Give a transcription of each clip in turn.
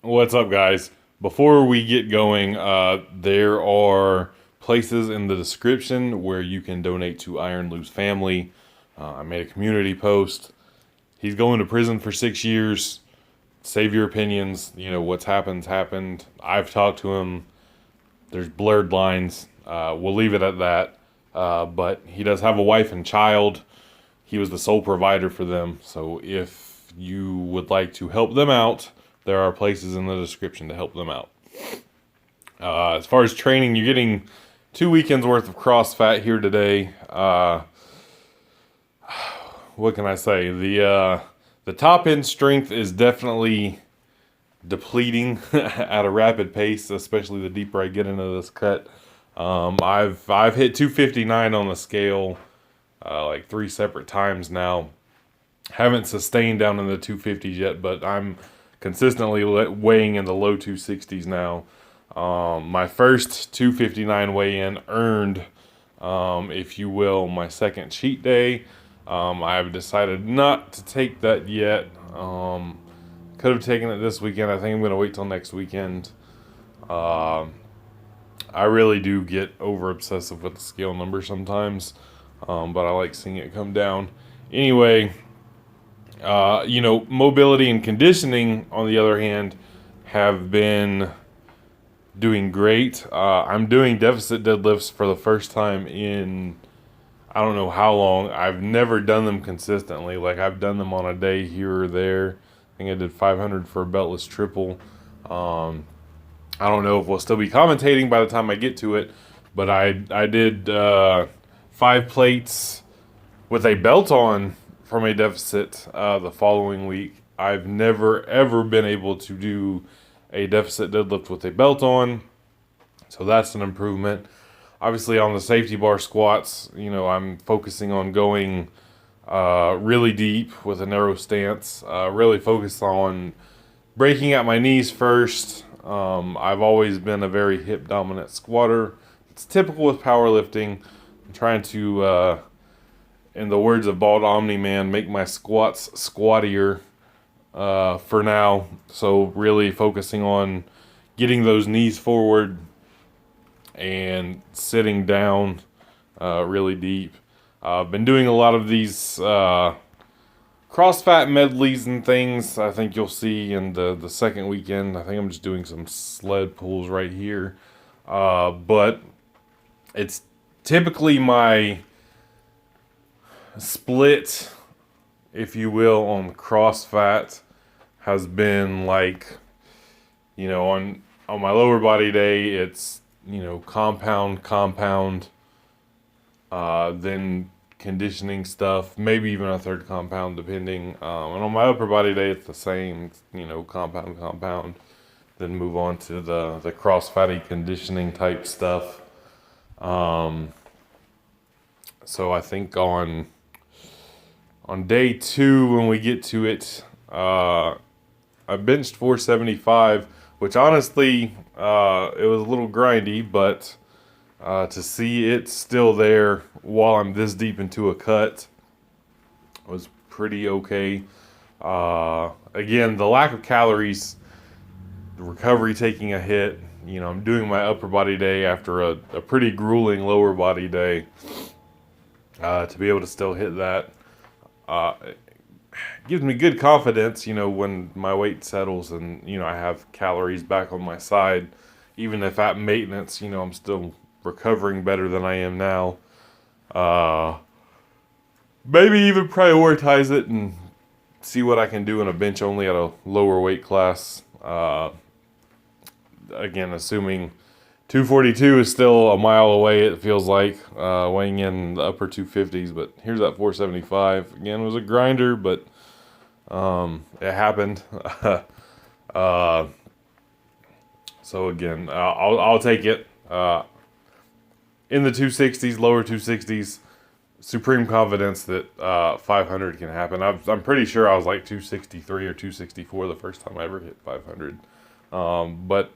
What's up, guys? Before we get going, there are places in the description where you can donate to IronLoo's family. I made a community post. He's going to prison for 6 years. Save your opinions. You know, what's happened's happened. I've talked to him. There's blurred lines. We'll leave it at that. But he does have a wife and child. He was the sole provider for them. So if you would like to help them out, there are places in the description to help them out. As far as training, you're getting 2 weekends worth of CrossFat here today. What can I say? The top end strength is definitely depleting at a rapid pace, especially the deeper I get into this cut. I've hit 259 on the scale like 3 separate times now. Haven't sustained down in the 250s yet, but I'm consistently weighing in the low 260s now. My first 259 weigh-in earned, if you will, my second cheat day. I've decided not to take that yet. Could have taken it this weekend. I think I'm going to wait till next weekend. I really do get over obsessive with the scale number sometimes, but I like seeing it come down. Anyway, mobility and conditioning, on the other hand, have been doing great. I'm doing deficit deadlifts for the first time in I don't know how long. I've never done them consistently. Like, I've done them on a day here or there. I think I did 500 for a beltless triple. I don't know if we'll still be commentating by the time I get to it, but I did 5 plates with a belt on from a deficit the following week. I've never ever been able to do a deficit deadlift with a belt on, so that's an improvement. Obviously, on the safety bar squats, I'm focusing on going really deep with a narrow stance. Really focused on breaking at my knees first. I've always been a very hip dominant squatter. It's typical with powerlifting. I'm trying to, in the words of Bald Omni Man, make my squats squattier for now. So really focusing on getting those knees forward and sitting down really deep. I've been doing a lot of these CrossFat medleys and things. I think you'll see in the second weekend. I think I'm just doing some sled pulls right here. But it's typically my split, if you will, on CrossFat has been like, on my lower body day, it's compound, then conditioning stuff, maybe even a third compound depending. And on my upper body day, it's the same, compound, then move on to the cross-fatty conditioning type stuff. So I think on day 2, when we get to it, I benched 475, which honestly, it was a little grindy, but to see it still there while I'm this deep into a cut was pretty okay. Again, the lack of calories, the recovery taking a hit. I'm doing my upper body day after a pretty grueling lower body day. To be able to still hit that gives me good confidence, when my weight settles and, I have calories back on my side. Even if at maintenance, I'm still recovering better than I am now. Maybe even prioritize it and see what I can do in a bench only at a lower weight class. Again, assuming 242 is still a mile away, it feels like, weighing in the upper 250s, but here's that 475. Again, it was a grinder, but it happened. So again, I'll take it. In the 260s, lower 260s, supreme confidence that 500 can happen. I'm pretty sure I was like 263 or 264 the first time I ever hit 500. But,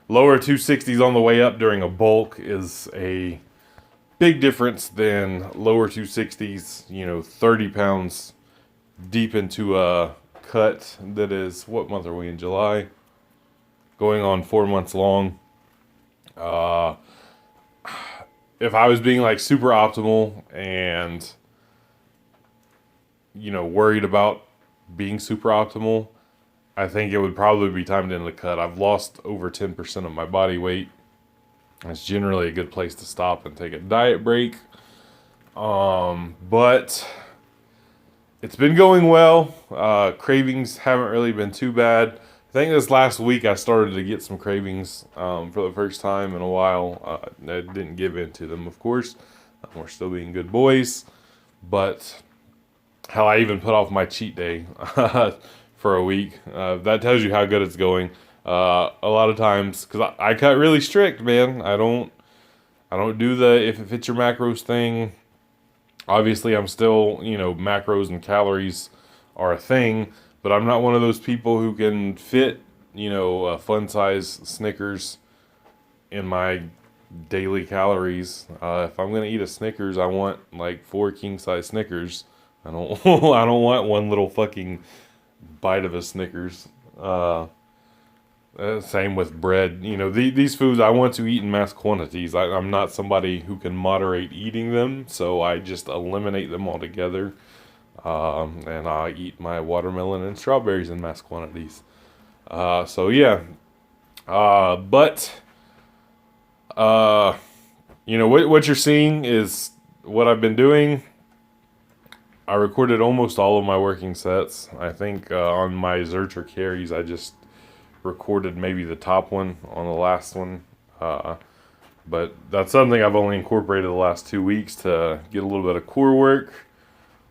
lower 260s on the way up during a bulk is a big difference than lower 260s, 30 pounds deep into a cut that is, what month are we in? July? Going on 4 months long. If I was being like super optimal and, you know, worried about being super optimal, I think it would probably be time to end the cut. I've lost over 10% of my body weight. It's generally a good place to stop and take a diet break. But it's been going well. Cravings haven't really been too bad. I think this last week I started to get some cravings for the first time in a while. I didn't give in to them, of course. We're still being good boys. But how I even put off my cheat day for a week. That tells you how good it's going. A lot of times, because I cut really strict, man. I don't do the if it fits your macros thing. Obviously, I'm still, you know, macros and calories are a thing, but I'm not one of those people who can fit, you know, a fun size Snickers in my daily calories. If I'm gonna eat a Snickers, I want like 4 king size Snickers. I don't I don't want one little fucking bite of a Snickers. Same with bread. You know, these foods I want to eat in mass quantities. I'm not somebody who can moderate eating them, so I just eliminate them altogether. And I eat my watermelon and strawberries in mass quantities. So yeah. But you know, what you're seeing is what I've been doing. I recorded almost all of my working sets. I think on my Zercher carries, I just recorded maybe the top one on the last one. But that's something I've only incorporated the last 2 weeks to get a little bit of core work.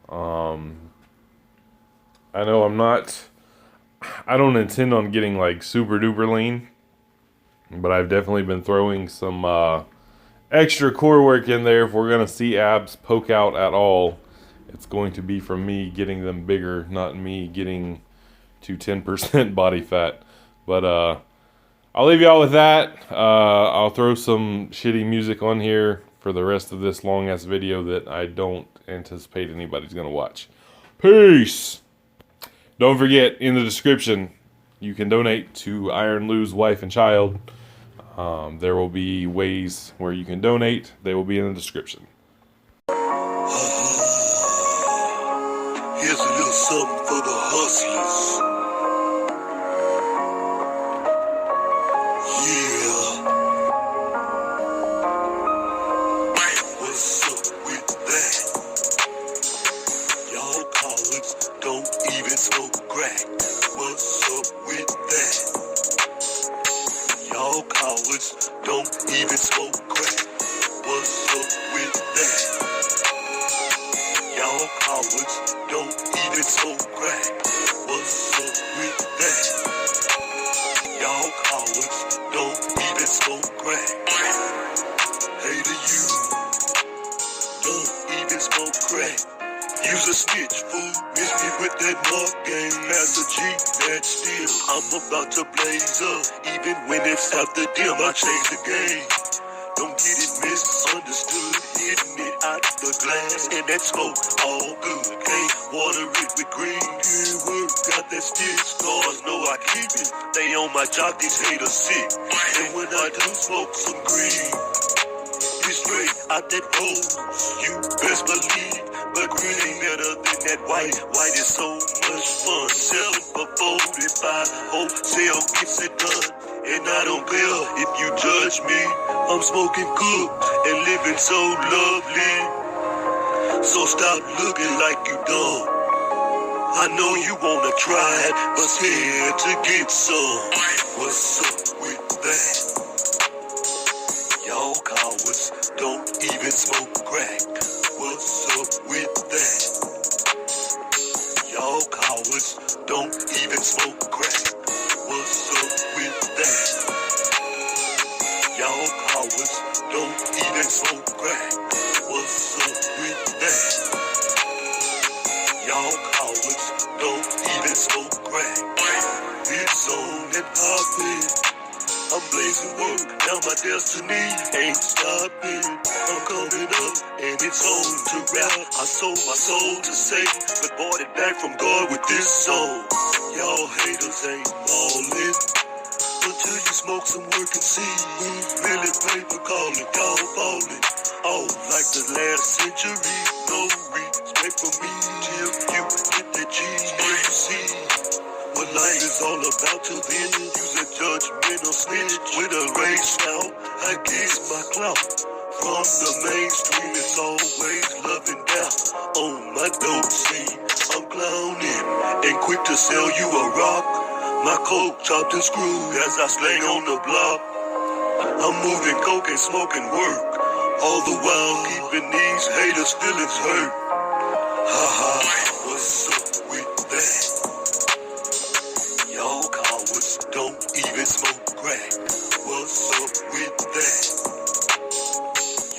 I know I don't intend on getting like super duper lean, but I've definitely been throwing some extra core work in there. If we're going to see abs poke out at all, it's going to be from me getting them bigger, not me getting to 10% body fat. But I'll leave y'all with that. I'll throw some shitty music on here for the rest of this long ass video that I don't anticipate anybody's gonna watch. Peace! Don't forget, in the description, you can donate to IronLoo's wife and child. There will be ways where you can donate. They will be in the description. Here's a little something for the hustlers. Yeah. What's up with that? Y'all cowards don't even smoke crack. What's up with that? Y'all cowards don't even smoke crack. What's up with that? Y'all cowards don't even smoke crack. What's up with that? Y'all cowards don't even smoke crack. Hey to you, don't even smoke crack. Use a snitch, fool. Miss me with that mark game. Master G, that still. I'm about to blaze up. Even when it's after dim, I change the game. Don't get it misunderstood. Hitting it out the glass. And that smoke all good. Can't water it with green. Good work, got that stick. Stars know I keep it. They on my jock, these haters sick. And when I do smoke some green, it's straight out that rose. You best believe. But green ain't better than that white. White is so much fun. Selling for 45. Wholesale gets it done. And I don't care if you judge me. I'm smoking good and living so lovely. So stop looking like you dumb. I know you wanna try it, but scared to get some. What's up with that? Y'all cowards don't even smoke crack. What's up with that? Y'all cowards don't even smoke crack. What's up with that? Y'all cowards don't even smoke crack. What's up with that? Y'all cowards don't even smoke crack. It's on and poppin'. I'm blazing work, now my destiny ain't stopping. I'm coming up and it's on to rap. I sold my soul to save, but bought it back from God with this song. Y'all haters ain't ballin'. Until you smoke some work and see who's really paper calling. Y'all ballin'. Oh, like the last century. No respect for me till you get that cheese. Where you see what life is all about till then. Use a judgmental snitch with a race now. I guess my clout from the mainstream is always loving down on my dope scene. I'm clowning and quick to sell you a rock. My coke chopped and screwed as I slang on the block. I'm moving coke and smoking work, all the while keeping these haters' feelings hurt. Ha ha, what's up with that? Y'all cowards don't even smoke crack. What's up with that?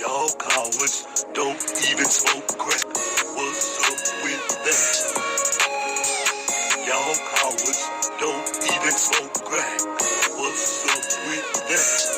Y'all cowards don't even smoke crack. What's up with that? Y'all cowards don't even smoke crack. What's up with that?